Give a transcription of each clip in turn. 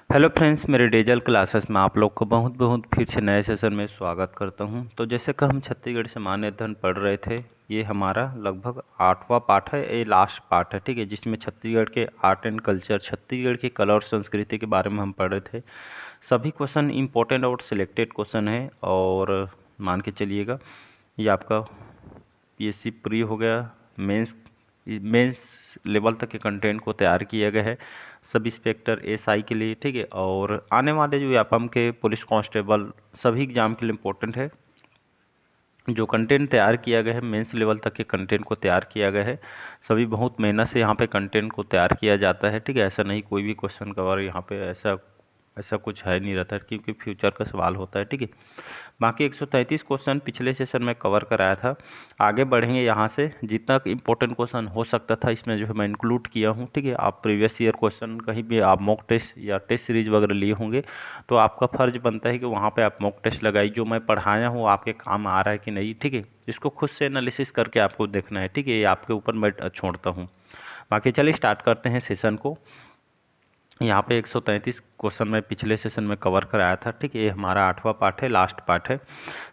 Hello friends, मेरे dazzle classes में आप लोग को बहुत बहुत फिर से नए सेशन में स्वागत करता हूं। तो जैसे कि हम छत्तीसगढ़ सामान्य अध्ययन पढ़ रहे थे, ये हमारा लगभग 8वां पाठ है, ये लास्ट पार्ट है, ठीक है, जिसमें छत्तीसगढ़ के आर्ट एंड कल्चर, छत्तीसगढ़ की कला और संस्कृति के बारे में हम पढ़ रहे थे। सभी क्वेश्चन इंपॉर्टेंट और सिलेक्टेड क्वेश्चन है, और मान के चलिएगा ये आपका पीएससी प्री हो गया, मेंस लेवल तक के कंटेंट को तैयार किया गया है सब इंस्पेक्टर एसआई के लिए, ठीक है। और आने वाले जो व्यापम के पुलिस कांस्टेबल सभी एग्जाम के लिए इम्पोर्टेंट है। जो कंटेंट तैयार किया गया है, मेंस लेवल तक के कंटेंट को तैयार किया गया है। सभी बहुत मेहनत से यहाँ पे कंटेंट को तैयार किया जाता है, ठीक है। ऐसा नहीं कोई भी क्वेश्चन कवर यहाँ पे ऐसा ऐसा कुछ है नहीं रहता है, क्योंकि फ्यूचर का सवाल होता है, ठीक है। बाकी 133 क्वेश्चन पिछले सेशन में कवर कराया था। आगे बढ़ेंगे यहाँ से, जितना इम्पोर्टेंट क्वेश्चन हो सकता था इसमें जो है मैं इंक्लूड किया हूँ, ठीक है। आप प्रीवियस ईयर क्वेश्चन कहीं भी आप मॉक टेस्ट या टेस्ट सीरीज वगैरह लिए होंगे, तो आपका फर्ज बनता है कि वहाँ पे आप मॉक टेस्ट लगाइए। जो मैं पढ़ाया हूँ आपके काम आ रहा है कि नहीं, ठीक है। इसको खुद से एनालिसिस करके आपको देखना है, ठीक है। ये आपके ऊपर मैं छोड़ता हूँ। बाकी चलिए स्टार्ट करते हैं सेशन को। यहाँ पे 133 क्वेश्चन में पिछले सेशन में कवर कराया था, ठीक है। ये हमारा 8वां पार्ट है, लास्ट पार्ट है।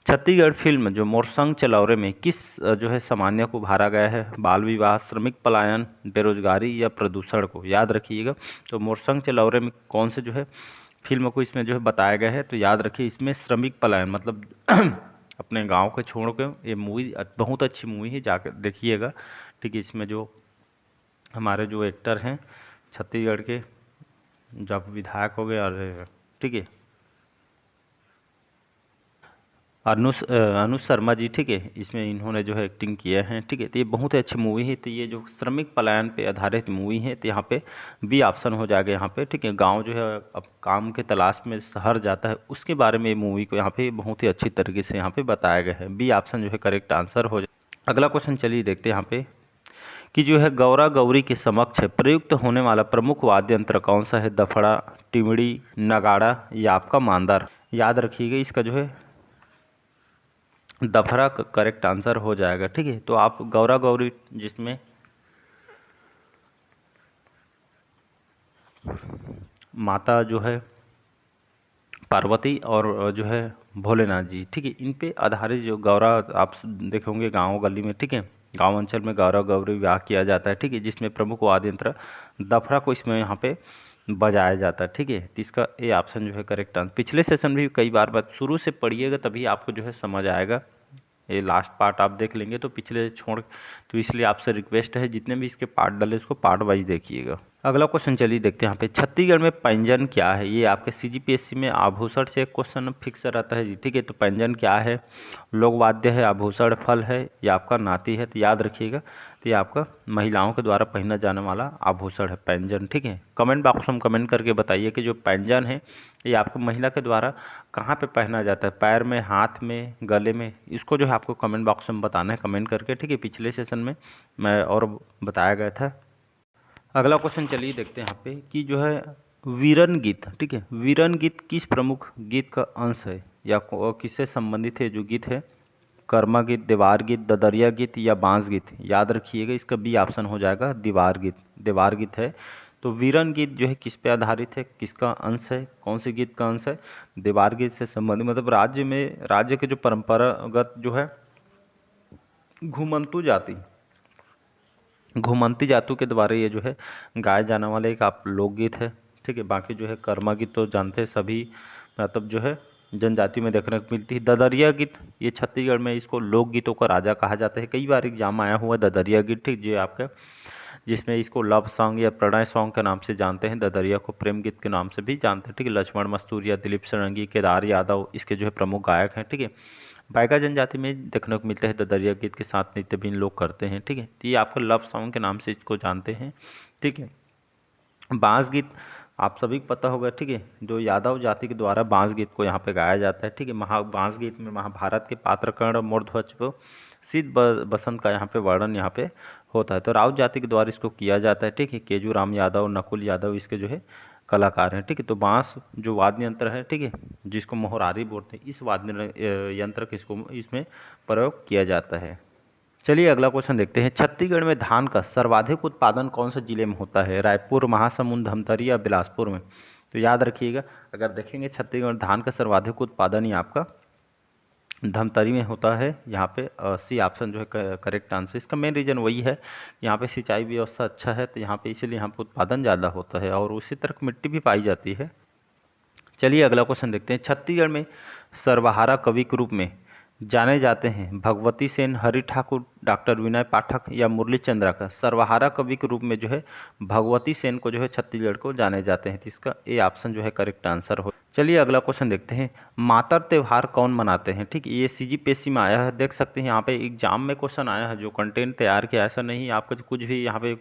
छत्तीसगढ़ फिल्म जो मोरसंग चलौरे में किस जो है सामान्य को उभारा गया है? बाल विवाह, श्रमिक पलायन, बेरोजगारी या प्रदूषण को? याद रखिएगा। तो मोरसंग चलौरे में कौन से जो है फिल्म को इसमें जो है बताया गया है? तो याद रखिए, इसमें श्रमिक पलायन मतलब अपने गांव को छोड़ के, ये मूवी बहुत अच्छी मूवी है, जाकर देखिएगा, ठीक है। इसमें जो हमारे जो एक्टर हैं छत्तीसगढ़ के, जब विधायक हो गए, और ठीक है, अनुज शर्मा जी, ठीक है, इसमें इन्होंने जो है एक्टिंग किया है, ठीक है। तो ये बहुत ही अच्छी मूवी है। तो ये जो श्रमिक पलायन पे आधारित मूवी है, तो यहाँ पे बी ऑप्शन हो जाएगा यहाँ पे, ठीक है। गांव जो है अब काम के तलाश में शहर जाता है, उसके बारे में ये मूवी को यहाँ पे बहुत ही अच्छी तरीके से यहाँ पे बताया गया है। बी ऑप्शन जो है करेक्ट आंसर हो जाए। अगला क्वेश्चन चलिए देखते हैं यहाँ पे कि जो है गौरा गौरी के समक्ष प्रयुक्त होने वाला प्रमुख वाद्य यंत्र कौन सा है? दफड़ा, टिमड़ी, नगाड़ा या आपका मांदर? याद रखिएगा, इसका जो है दफरा करेक्ट आंसर हो जाएगा, ठीक है। तो आप गौरा गौरी जिसमें माता जो है पार्वती और जो है भोलेनाथ जी, ठीक है, इन पे आधारित जो गौरा आप देखे होंगे गाँव गली में, ठीक है, गांव अंचल में गौरा गौरी विवाह किया जाता है, ठीक है, जिसमें प्रमुख वाद्य यंत्र दफरा को इसमें यहाँ पे बजाया जाता है, ठीक है। तो इसका ए ऑप्शन जो है करेक्ट आंसर। पिछले सेशन में भी कई बार बात शुरू से पढ़िएगा, तभी आपको जो है समझ आएगा। ये लास्ट पार्ट आप देख लेंगे तो पिछले छोड़, तो इसलिए आपसे रिक्वेस्ट है जितने भी इसके पार्ट डाले उसको पार्ट वाइज देखिएगा। अगला क्वेश्चन चलिए देखते हैं यहाँ पे, छत्तीसगढ़ में पैंजन क्या है? ये आपके सीजीपीएससी में आभूषण से एक क्वेश्चन फिक्स रहता है जी, ठीक है। तो पैंजन क्या है? लोक वाद्य है, आभूषण, फल है या आपका नाती है? तो याद रखिएगा, तो ये आपका महिलाओं के द्वारा पहना जाने वाला आभूषण है पैंजन, ठीक है। कमेंट बॉक्स में कमेंट करके बताइए कि जो पैंजन है ये आपको महिला के द्वारा कहाँ पे पहना जाता है? पैर में, हाथ में, गले में? इसको जो है आपको कमेंट बॉक्स में बताना है, कमेंट करके, ठीक है। पिछले सेशन में मैं और बताया गया था। अगला क्वेश्चन चलिए देखते हैं यहाँ पे कि जो है वीरन गीत, ठीक है, वीरन गीत किस प्रमुख गीत का अंश है या किससे संबंधित है? जो गीत है, कर्मा गीत, देवार गीत, ददरिया गीत या बांस गीत? याद रखिएगा, इसका बी ऑप्शन हो जाएगा दीवार गीत। देवार गीत है। तो वीरन गीत जो है किस पे आधारित है, किसका अंश है, कौन से गीत का अंश है? देवार गीत से संबंधित, मतलब राज्य में, राज्य के जो परंपरागत जो है घुमंतु जाति, घुमंती जातु के द्वारा ये जो है गाए जाने वाला एक आप लोकगीत है, ठीक है। बाकी जो है कर्मा गीत तो जानते हैं सभी, मतलब जो है जनजाति में देखने को मिलती है। ददरिया गीत, ये छत्तीसगढ़ में इसको लोकगीतों का राजा कहा जाता है। कई बार एग्जाम आया हुआ है ददरिया गीत, ठीक, जो आपका जिसमें इसको लव सॉन्ग या प्रणय सॉन्ग के नाम से जानते हैं। ददरिया को प्रेम गीत के नाम से भी जानते हैं, ठीक है। लक्ष्मण मस्तूरिया, दिलीप षडंगी, केदार यादव इसके जो है प्रमुख गायक हैं, ठीक है। बाइका जनजाति में देखने को मिलते हैं ददरिया गीत के साथ नृत्य भी इन लोग करते हैं, ठीक है। तो ये आपको लव सॉन्ग के नाम से इसको जानते हैं, ठीक है। बांस गीत आप सभी को पता होगा, ठीक है, जो यादव जाति के द्वारा बांस गीत को यहाँ पे गाया जाता है, ठीक है। बांस गीत में महाभारत के पात्र कर्ण, मूर्धध्वज को, शीत बसंत का यहाँ पे वर्णन यहाँ पे होता है। तो राउत जाति के द्वारा इसको किया जाता है, ठीक है। केजू राम यादव, नकुल यादव इसके जो है कलाकार हैं, ठीक है। तो बांस जो वाद्य यंत्र है, ठीक है, जिसको मोहरारी बोलते हैं, इस वाद्य यंत्र के इसको इसमें प्रयोग किया जाता है। चलिए अगला क्वेश्चन देखते हैं, छत्तीसगढ़ में धान का सर्वाधिक उत्पादन कौन से जिले में होता है? रायपुर, महासमुंद, धमतरी या बिलासपुर में? तो याद रखिएगा, अगर देखेंगे छत्तीसगढ़ धान का सर्वाधिक उत्पादन ही आपका धमतरी में होता है। यहाँ पे सी ऑप्शन जो है करेक्ट आंसर। इसका मेन रीज़न वही है, यहाँ पे सिंचाई व्यवस्था अच्छा है, तो यहाँ पे इसीलिए यहाँ पे उत्पादन ज़्यादा होता है और उसी तरह की मिट्टी भी पाई जाती है। चलिए अगला क्वेश्चन देखते हैं। छत्तीसगढ़ में सर्वहारा कवि के रूप में जाने जाते हैं भगवती सेन, हरि ठाकुर, डॉक्टर विनय पाठक या मुरली चंद्राकर। सर्वहारा कवि के रूप में जो है भगवती सेन को जो है छत्तीसगढ़ को जाने जाते हैं, तो इसका ए ऑप्शन जो है करेक्ट आंसर हो। चलिए अगला क्वेश्चन देखते हैं। मातर त्यौहार कौन मनाते हैं? ठीक, ये CGPSC में आया है, देख सकते हैं यहाँ पे एग्जाम में क्वेश्चन आया है, जो कंटेंट तैयार किया ऐसा नहीं आपका कुछ भी यहाँ पे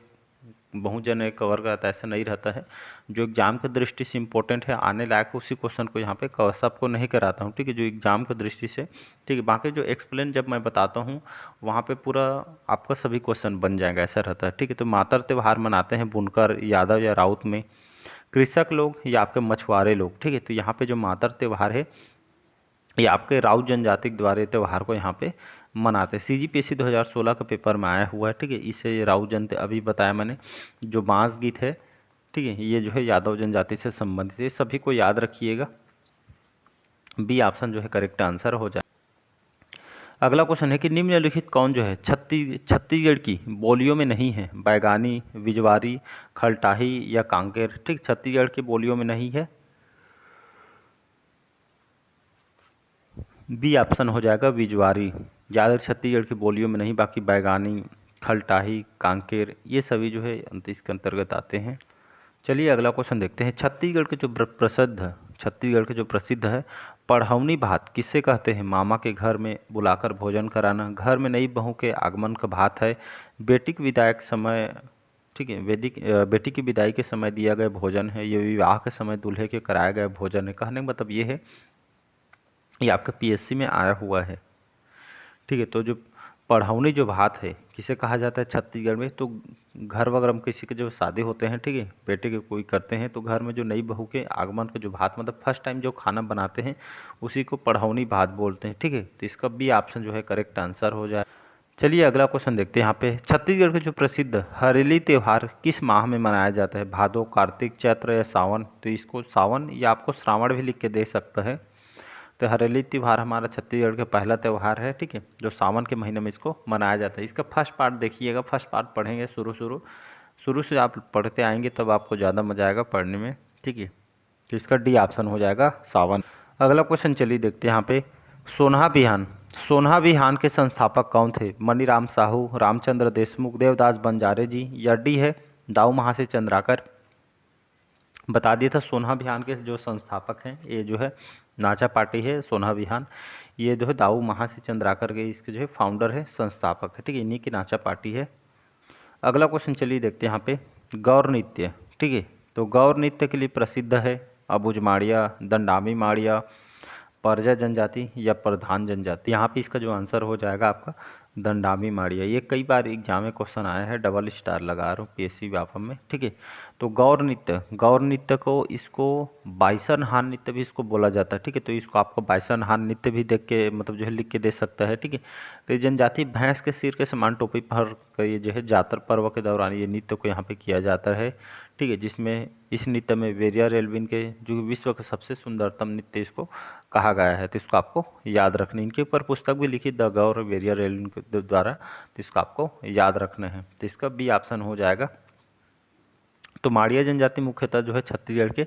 बहुत जन कवर करता है, ऐसा नहीं रहता है। जो एग्जाम की दृष्टि से इंपॉर्टेंट है, आने लायक उसी क्वेश्चन को यहाँ पे सबको नहीं कराता हूँ, ठीक है, जो एग्जाम की दृष्टि से, ठीक है। बाकी जो एक्सप्लेन जब मैं बताता हूँ वहाँ पे पूरा आपका सभी क्वेश्चन बन जाएगा, ऐसा रहता है, ठीक है। तो मातर त्यौहार मनाते हैं बुनकर, यादव या राउत में, कृषक लोग या आपके मछुआरे लोग, ठीक है। तो यहाँ पे जो मातर त्यौहार है ये आपके राउत जनजाति द्वारा त्यौहार को यहाँ पे मनाते हैं। CGPSC 2016 का पेपर में आया हुआ है, ठीक है। इसे राउत जनते अभी बताया मैंने, जो बांस गीत है, ठीक है, ये जो है यादव जनजाति से संबंधित है, सभी को याद रखिएगा। बी ऑप्शन जो है करेक्ट आंसर हो जाए। अगला क्वेश्चन है कि निम्नलिखित कौन जो है छत्तीसगढ़ की बोलियों में नहीं है? बैगानी, बिजवारी, खलटाही या कांकेर। ठीक, छत्तीसगढ़ की बोलियों में नहीं है, बी ऑप्शन हो जाएगा बिजवारी। ज़्यादातर छत्तीसगढ़ की बोलियों में नहीं, बाकी बैगानी, खलटाही, कांकेर ये सभी जो है इसके अंतर्गत आते हैं। चलिए अगला क्वेश्चन देखते हैं। छत्तीसगढ़ के जो प्रसिद्ध है पढ़ौनी भात किससे कहते हैं? मामा के घर में बुलाकर भोजन कराना, घर में नई बहू के आगमन का भात है, बेटी की विदाई के समय, ठीक है, बेटी की विदाई के समय दिया गया भोजन है, ये विवाह के समय दूल्हे के कराया गया भोजन है। कहने का मतलब ये है, ये आपका PSC में आया हुआ है, ठीक है। तो जो पढ़ौनी जो भात है किसे कहा जाता है छत्तीसगढ़ में? तो घर वगैरह में किसी के जो शादी होते हैं, ठीक है, बेटे के कोई करते हैं, तो घर में जो नई बहू के आगमन का जो भात, मतलब फर्स्ट टाइम जो खाना बनाते हैं उसी को पढ़ौनी भात बोलते हैं, ठीक है। तो इसका बी ऑप्शन जो है करेक्ट आंसर हो जाए। चलिए अगला क्वेश्चन देखते हैं। यहाँ पे छत्तीसगढ़ के जो प्रसिद्ध हरेली त्यौहार किस माह में मनाया जाता है? भादो, कार्तिक, चैत्र या सावन। तो इसको सावन या आपको श्रावण भी लिख के दे सकता है। तो हरेली त्यौहार हमारा छत्तीसगढ़ का पहला त्यौहार है, ठीक है, जो सावन के महीने में इसको मनाया जाता है। इसका फर्स्ट पार्ट देखिएगा, फर्स्ट पार्ट पढ़ेंगे शुरू से आप पढ़ते आएंगे तब आपको ज़्यादा मजा आएगा पढ़ने में, ठीक है। तो इसका डी ऑप्शन हो जाएगा सावन। अगला क्वेश्चन चलिए देखते हैं। यहाँ पे सोनहा बिहान के संस्थापक कौन थे? मनीराम साहू, रामचंद्र देशमुख, देवदास बंजारे जी, या डी है दाऊ महासे चंद्राकर। बता दिया था सोनहा बिहान के जो संस्थापक हैं, ये जो है नाचा पार्टी है सोनहा बिहान, ये जो है दाऊ महासे चंद्राकर के इसके जो है फाउंडर है, संस्थापक है, ठीक है, इन्हीं की नाचा पार्टी है। अगला क्वेश्चन चलिए देखते हैं। यहाँ पे गौर नृत्य, ठीक है, तो गौर नृत्य के लिए प्रसिद्ध है अबुझ माड़िया, दंडामी माड़िया, परजा जनजाति या प्रधान जनजाति। यहाँ पे इसका जो आंसर हो जाएगा आपका दंडामी माड़िया। ये कई बार एग्जाम में क्वेश्चन आया है, डबल स्टार लगा रहा हूँ PSC व्यापम में, ठीक है। तो गौर नृत्य को इसको बाइसनहान नृत्य भी इसको बोला जाता है, ठीक है। तो इसको आपको बाइसनहान नृत्य भी देख के मतलब जो है लिख के दे सकता है, ठीक है। तो ये जनजाति भैंस के सिर के समान टोपी पहन कर ये जो है जातर पर्व के दौरान ये नृत्य को यहाँ पे किया जाता है, ठीक है। जिसमें इस नृत्य में वेरिया रेलविन के जो विश्व का सबसे सुंदरतम नृत्य इसको कहा गया है, तो इसको आपको याद रखना। इनके ऊपर पुस्तक भी लिखी द गौर वेरिया रेलविन के द्वारा, तो इसको आपको याद रखना है। तो इसका बी ऑप्शन हो जाएगा। तो माड़िया जनजाति मुख्यतः जो है छत्तीसगढ़ के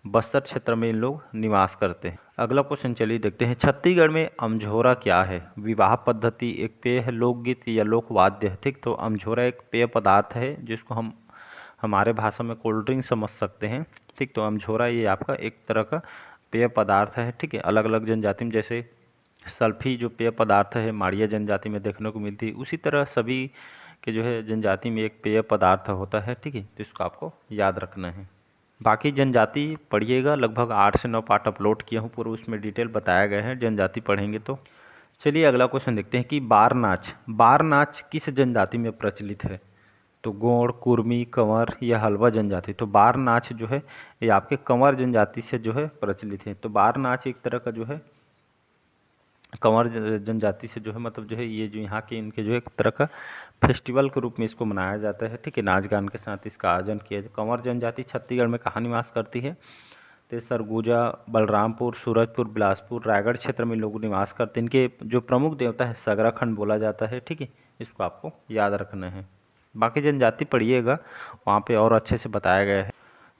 बस्तर क्षेत्र में इन लोग निवास करते हैं। अगला क्वेश्चन चलिए देखते हैं। छत्तीसगढ़ में अमझोरा क्या है? विवाह पद्धति, एक पेय है, लोकगीत या लोकवाद्य है, ठीक। तो अमझोरा एक पेय पदार्थ है जिसको हम हमारे भाषा में कोल्ड ड्रिंक समझ सकते हैं, ठीक। तो अमझोरा ये आपका एक तरह का पेय पदार्थ है, ठीक है। अलग अलग जनजाति में जैसे सल्फी जो पेय पदार्थ है माड़िया जनजाति में देखने को मिलती है, उसी तरह सभी के जो है जनजाति में एक पेय पदार्थ होता है, ठीक है। तो इसको आपको याद रखना है। बाकी जनजाति पढ़िएगा, लगभग 8 से 9 पार्ट अपलोड किया हूँ, पूरा उसमें डिटेल बताया गया है, जनजाति पढ़ेंगे तो। चलिए अगला क्वेश्चन देखते हैं कि बार नाच किस जनजाति में प्रचलित है? तो गोंड, कुर्मी, कंवर या हलवा जनजाति। तो बार नाच जो है ये आपके कंवर जनजाति से जो है प्रचलित है। तो बार नाच एक तरह का जो है कंवर जनजाति से जो है मतलब जो है ये जो यहाँ के इनके जो है एक तरह का फेस्टिवल के रूप में इसको मनाया जाता है, ठीक है। नाच गान के साथ इसका आयोजन किया जाए। कंवर जनजाति छत्तीसगढ़ में कहाँ निवास करती है? तो सरगुजा, बलरामपुर, सूरजपुर, बिलासपुर, रायगढ़ क्षेत्र में लोग निवास करते हैं। इनके जो प्रमुख देवता है सगराखंड बोला जाता है, ठीक है, इसको आपको याद रखना है। बाकी जनजाति पढ़िएगा, वहाँ पे और अच्छे से बताया गया है।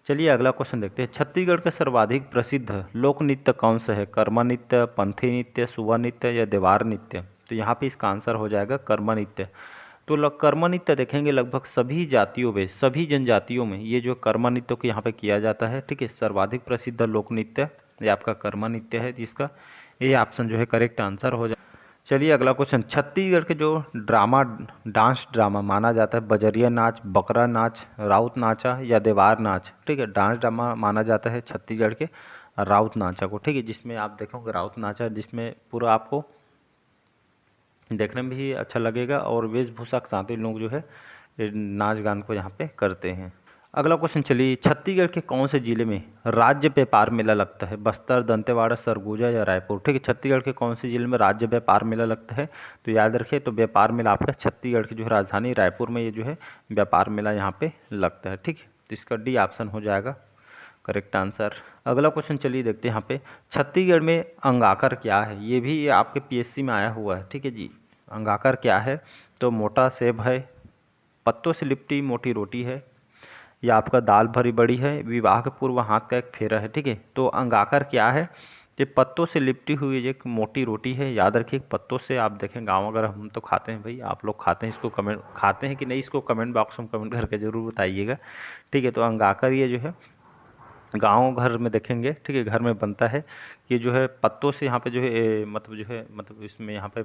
चलिए अगला क्वेश्चन देखते हैं। छत्तीसगढ़ का सर्वाधिक प्रसिद्ध लोक नृत्य कौन सा है? कर्मा नृत्य, पंथी नृत्य, सुवा नृत्य या देवार नृत्य? तो यहाँ पे इसका आंसर हो जाएगा कर्मा नृत्य। तो कर्मा नृत्य देखेंगे लगभग सभी जातियों में, सभी जनजातियों में ये जो कर्मा नृत्य को यहाँ पे किया जाता है, ठीक है। सर्वाधिक प्रसिद्ध लोक नृत्य ये आपका कर्मा नृत्य है, जिसका ये ऑप्शन जो है करेक्ट आंसर हो जाए। चलिए अगला क्वेश्चन। छत्तीसगढ़ के जो डांस ड्रामा माना जाता है, बजरिया नाच, बकरा नाच, राउत नाचा या देवार नाच? ठीक है, डांस ड्रामा माना जाता है छत्तीसगढ़ के राउत नाचा को, ठीक है, जिसमें आप देखोगे राउत नाचा, जिसमें पूरा आपको देखने में भी अच्छा लगेगा और वेशभूषा के साथ ही लोग जो है नाच गान को यहाँ पे करते हैं। अगला क्वेश्चन चलिए। छत्तीसगढ़ के कौन से जिले में राज्य व्यापार मेला लगता है? बस्तर, दंतेवाड़ा, सरगुजा या रायपुर? ठीक है, छत्तीसगढ़ के कौन से जिले में राज्य व्यापार मेला लगता है? तो याद रखिए, तो व्यापार मेला आपका छत्तीसगढ़ की जो है राजधानी रायपुर में ये जो है व्यापार मेला यहाँ पे लगता है, ठीक है। तो इसका डी ऑप्शन हो जाएगा करेक्ट आंसर। अगला क्वेश्चन चलिए देखते हैं यहाँ पे। छत्तीसगढ़ में अंगाकर क्या है? ये भी आपके पीएससी में आया हुआ है, ठीक है जी। अंगाकर क्या है? तो मोटा सेब है, पत्तों से लिपटी मोटी रोटी है, या आपका दाल भरी बड़ी है, विवाह के पूर्व हाथ का एक फेरा है, ठीक है। तो अंगाकर क्या है? ये पत्तों से लिपटी हुई एक मोटी रोटी है। याद रखिए, पत्तों से आप देखें गाँव अगर हम तो खाते हैं भाई, आप लोग खाते हैं इसको, कमेंट खाते हैं कि नहीं इसको कमेंट बॉक्स में कमेंट करके ज़रूर बताइएगा, ठीक है। तो अंगाकर ये जो है गाँव घर में देखेंगे, ठीक है, घर में बनता है। ये जो है पत्तों से यहाँ पे जो है मतलब इसमें यहाँ पे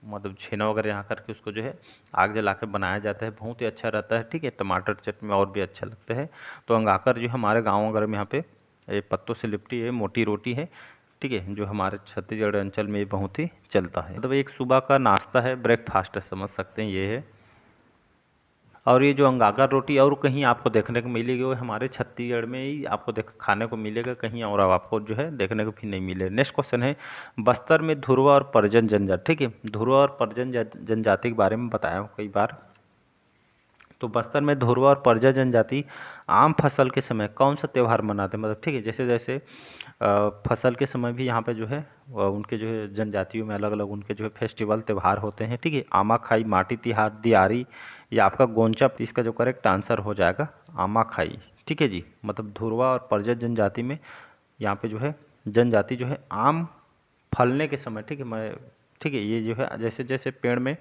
मतलब छेना वगैरह यहाँ करके उसको जो है आग जला के बनाया जाता है, बहुत ही अच्छा रहता है, ठीक है। टमाटर चटनी में और भी अच्छा लगता है। तो अंगाकर जो हमारे गाँव वगैरह में यहाँ पे ये पत्तों से लिपटी है मोटी रोटी है, ठीक है, जो हमारे छत्तीसगढ़ अंचल में ये बहुत ही चलता है। मतलब एक सुबह का नाश्ता है, ब्रेकफास्ट है, समझ सकते हैं ये है। और ये जो अंगाकर रोटी और कहीं आपको देखने को मिलेगी, वो हमारे छत्तीसगढ़ में ही आपको खाने को मिलेगा, कहीं और आपको जो है देखने को भी नहीं मिले। नेक्स्ट क्वेश्चन है। बस्तर में धुरवा और परिजन जनजाति, ठीक है, धुरवा और परिजन जनजाति के बारे में बताया हूँ कई बार। तो बस्तर में धुरवा और परिजन जनजाति आम फसल के समय कौन सा त्यौहार मनाते हैं? मतलब ठीक है, जैसे जैसे फसल के समय भी यहाँ पे जो है उनके जो है जनजातियों में अलग अलग उनके जो है फेस्टिवल त्यौहार होते हैं, ठीक है। आमा खाई, माटी तिहार, दियारी या आपका गोंचा? इसका जो करेक्ट आंसर हो जाएगा आमा खाई, ठीक है जी। मतलब धुरवा और परिजन जनजाति में यहाँ पे जो है जनजाति जो है आम फलने के समय, ठीक है, मैं ठीक है, ये जो है जैसे जैसे पेड़ में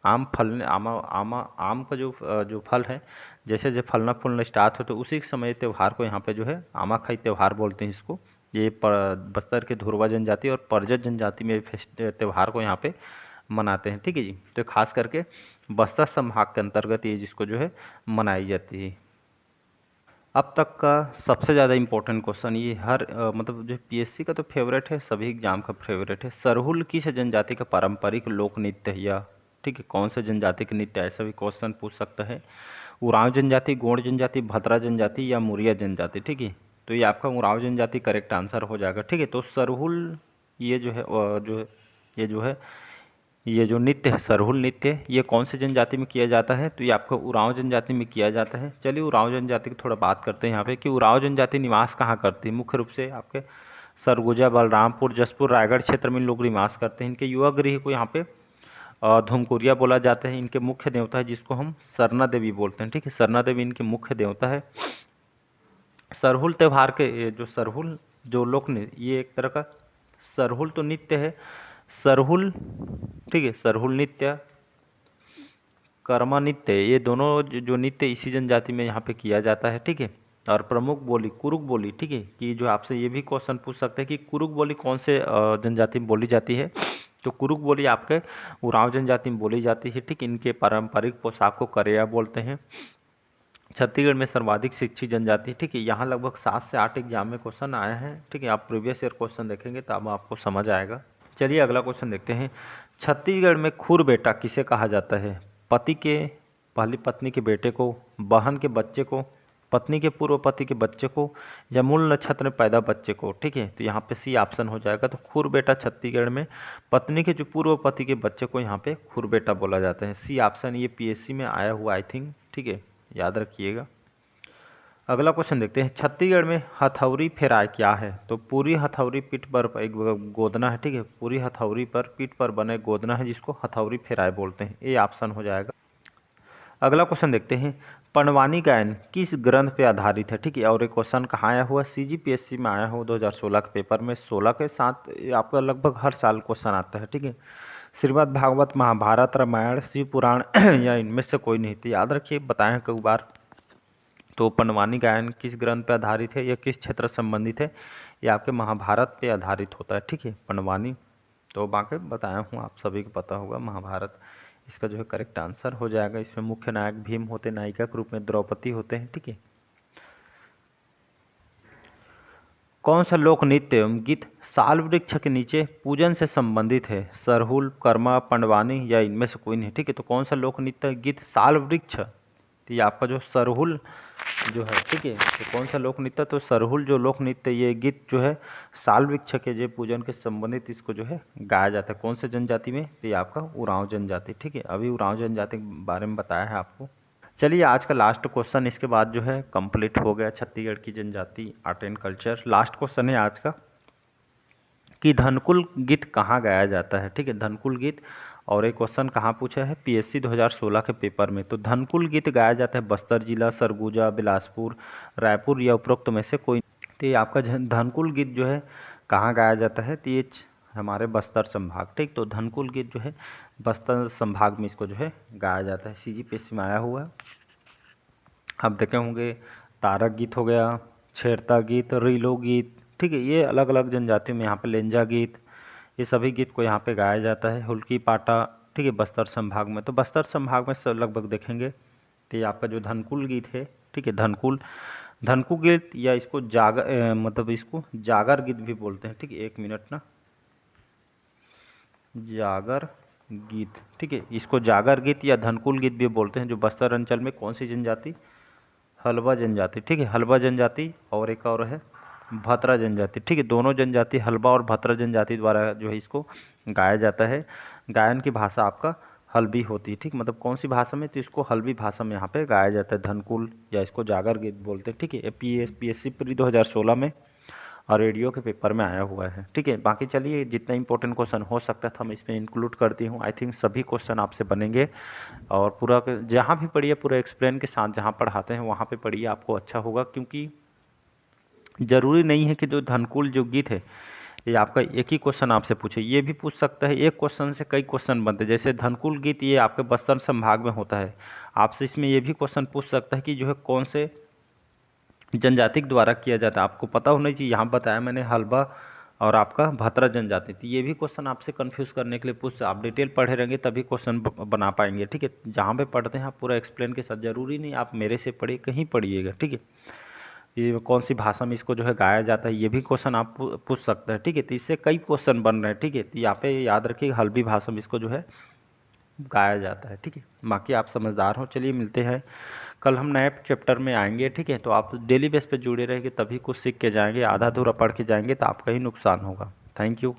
आम फलने आम का जो फल है, जैसे जैसे फलना फूलना स्टार्ट हो तो उसी समय त्यौहार को यहाँ पे जो है आमा खाई त्यौहार बोलते हैं इसको। ये बस्तर के धुरवा जनजाति और परिजन जनजाति में त्यौहार को यहाँ पे मनाते हैं, ठीक है जी। तो खास करके बस्तर संभाग के अंतर्गत ये जिसको जो है मनाई जाती है। अब तक का सबसे ज़्यादा इम्पोर्टेंट क्वेश्चन ये हर मतलब जो पीएससी का तो फेवरेट है, सभी एग्जाम का फेवरेट है। सरहुल किस जनजाति का पारंपरिक लोक नृत्य है? या ठीक है, कौन से जनजाति का नृत्य? ऐसा भी क्वेश्चन पूछ सकता है। उरांव जनजाति, गोंड जनजाति, भद्रा जनजाति या मुरिया जनजाति? ठीक है, तो ये आपका उरांव जनजाति करेक्ट आंसर हो जाएगा, ठीक है। तो सरहुल ये जो है ये जो नृत्य है सरहुल नृत्य, ये कौन से जनजाति में किया जाता है? तो ये आपको उरांव जनजाति में किया जाता है। चलिए उरांव जनजाति की थोड़ा बात करते हैं यहाँ पे कि उरांव जनजाति निवास कहाँ करती है। मुख्य रूप से आपके सरगुजा, बलरामपुर, जसपुर, रायगढ़ क्षेत्र में लोग निवास करते हैं। इनके युवा गृह को यहाँ पे धुमकुरिया बोला जाता है। इनके मुख्य देवता है जिसको हम सरना देवी बोलते हैं, ठीक है, सरना देवी इनके मुख्य देवता है। सरहुल त्यौहार के जो सरहुल जो लोक नृत्य, ये एक तरह का सरहुल तो नृत्य है, सरहुल ठीक है, सरहुल नृत्य, कर्मा नृत्य, ये दोनों जो नृत्य इसी जनजाति में यहाँ पे किया जाता है, ठीक है। और प्रमुख बोली कुरुक बोली, ठीक है, कि जो आपसे ये भी क्वेश्चन पूछ सकते हैं कि कुरुक बोली कौन से जनजाति में बोली जाती है। तो कुरुक बोली आपके उरांव जनजाति में बोली जाती है, ठीक। इनके पारंपरिक पोशाक को करेया बोलते हैं। छत्तीसगढ़ में सर्वाधिक शिक्षित जनजाति, ठीक है, यहाँ लगभग 7 से 8 एग्जाम में क्वेश्चन आया है, ठीक है। आप प्रीवियस ईयर क्वेश्चन देखेंगे तो अब आपको समझ आएगा। चलिए अगला क्वेश्चन देखते हैं। छत्तीसगढ़ में खुर बेटा किसे कहा जाता है? पति के पहली पत्नी के बेटे को, बहन के बच्चे को, पत्नी के पूर्व पति के बच्चे को, या मूल नक्षत्र में पैदा बच्चे को, ठीक है। तो यहाँ पे सी ऑप्शन हो जाएगा। तो खुर बेटा छत्तीसगढ़ में पत्नी के जो पूर्व पति के बच्चे को यहाँ पे खुर बेटा बोला जाता है। सी ऑप्शन ये पीएससी में आया हुआ आई थिंक, ठीक है, याद रखिएगा। अगला क्वेश्चन देखते हैं, छत्तीसगढ़ में हथौड़ी फेराय क्या है? तो पूरी हथौड़ी पीठ पर एक गोदना है, ठीक है, पूरी हथौड़ी पर पीठ पर बने गोदना है जिसको हथौड़ी फेराय बोलते हैं। ये ऑप्शन हो जाएगा। अगला क्वेश्चन देखते हैं, पंडवानी गायन किस ग्रंथ पे आधारित है? ठीक है, और ये क्वेश्चन कहाँ आया हुआ? CGPSC में आया हुआ 2016 के पेपर में। 16 के साथ आपका लगभग हर साल क्वेश्चन आता है, ठीक है। श्रीमद् भागवत, महाभारत, रामायण, शिव पुराण या इनमें से कोई नहीं? तो याद रखिए, बताएं कई बार। तो पंडवानी गायन किस ग्रंथ पे आधारित है या किस क्षेत्र से संबंधित है? ये आपके महाभारत पे आधारित होता है, ठीक है, पंडवानी। तो बाकी बताया हूँ, आप सभी को पता होगा, महाभारत इसका जो है करेक्ट आंसर हो जाएगा। इसमें मुख्य नायक भीम होते, नायिका के रूप में द्रौपदी होते हैं, ठीक है। कौन सा लोक नृत्य एवं गीत साल वृक्ष के नीचे पूजन से संबंधित है? सरहुल, कर्मा, पंडवानी या इनमें से कोई नहीं? ठीक है, तो कौन सा लोक नृत्य गीत साल वृक्ष? तो ये आपका जो सरहुल जो है, ठीक है, तो कौन सा लोक नृत्य? तो सरहुल जो लोक नृत्य, ये गीत जो है साल वृक्ष के जो पूजन के संबंधित इसको जो है गाया जाता है। कौन से जनजाति में? तो ये आपका उरांव जनजाति, ठीक है। अभी उरांव जनजाति के बारे में बताया है आपको। चलिए, आज का लास्ट क्वेश्चन, इसके बाद जो है कंप्लीट हो गया छत्तीसगढ़ की जनजाति art and culture. Last question है आज का कि धनकुल गीत कहाँ गाया जाता है? ठीक है, धनकुल गीत। और एक क्वेश्चन कहाँ पूछा है? PSC 2016 के पेपर में। तो धनकुल गीत गाया जाता है बस्तर जिला, सरगुजा, बिलासपुर, रायपुर या उपरोक्त में से कोई? तो ये आपका धनकुल गीत जो है कहाँ गाया जाता है? तो ये हमारे बस्तर संभाग, ठीक। तो धनकुल गीत जो है बस्तर संभाग में इसको जो है गाया जाता है। CGPSC में आया हुआ है। आप देखे होंगे, तारक गीत हो गया, छेरता गीत, रीलो गीत, ठीक है, ये अलग अलग जनजाति में। यहाँ पे लेंजा गीत, ये सभी गीत को यहाँ पे गाया जाता है। हुल्की पाटा, ठीक है, बस्तर संभाग में। तो बस्तर संभाग में सब लगभग देखेंगे। तो ये आपका जो धनकुल गीत है, ठीक है, धनकुल गीत या इसको मतलब इसको जागर गीत भी बोलते हैं, ठीक है। एक मिनट ना, जागर गीत, ठीक है, इसको जागर गीत या धनकुल गीत भी बोलते हैं। जो बस्तर अंचल में कौन सी जनजाति? हल्बा जनजाति, ठीक है, हल्बा जनजाति। और एक और है भतरा जनजाति, ठीक है। दोनों जनजाति, हल्बा और भतरा जनजाति द्वारा जो है इसको गाया जाता है। गायन की भाषा आपका हल्बी होती है, ठीक, मतलब कौन सी भाषा में? तो इसको हल्बी भाषा में यहाँ पे गाया जाता है, धनकुल या इसको जागर गीत बोलते हैं, ठीक है। PSC प्री 2016 में और रेडियो के पेपर में आया हुआ है, ठीक है। बाकी चलिए, जितना इंपॉर्टेंट क्वेश्चन हो सकता था मैं इसमें इंक्लूड करती हूँ। आई थिंक सभी क्वेश्चन आपसे बनेंगे। और पूरा जहाँ भी पढ़िए पूरा एक्सप्लेन के साथ जहाँ पढ़ाते हैं वहाँ पे पढ़िए, आपको अच्छा होगा। क्योंकि ज़रूरी नहीं है कि जो धनकुल जो गीत है ये आपका एक ही क्वेश्चन आपसे पूछे, ये भी पूछ सकता है। एक क्वेश्चन से कई क्वेश्चन बनते हैं। जैसे धनकुल गीत ये आपके बस्तर संभाग में होता है, आपसे इसमें ये भी क्वेश्चन पूछ सकता है कि जो है कौन से जनजाति के द्वारा किया जाता है। आपको पता होना चाहिए। यहाँ बताया मैंने हल्बा और आपका भतरा जनजाति, तो ये भी क्वेश्चन आपसे कंफ्यूज करने के लिए पूछ, आप डिटेल पढ़े रहेंगे तभी क्वेश्चन बना पाएंगे, ठीक है। जहाँ पे पढ़ते हैं आप पूरा एक्सप्लेन के साथ, जरूरी नहीं आप मेरे से पढ़िए, कहीं पढ़िएगा, ठीक है। ये कौन सी भाषा में इसको जो है गाया जाता है, ये भी क्वेश्चन आप पूछ सकते हैं, ठीक है। तो इससे कई क्वेश्चन बन रहे हैं, ठीक है। तो यहाँ पे याद रखिए, हल्बी भाषा में इसको जो है गाया जाता है, ठीक है। बाकी आप समझदार हो। चलिए, मिलते हैं कल, हम नए चैप्टर में आएंगे, ठीक है। तो आप डेली बेस पे जुड़े रहेंगे, तभी कुछ सीख के जाएंगे। आधा अधूरा पढ़ के जाएंगे तो आपका ही नुकसान होगा। Thank you.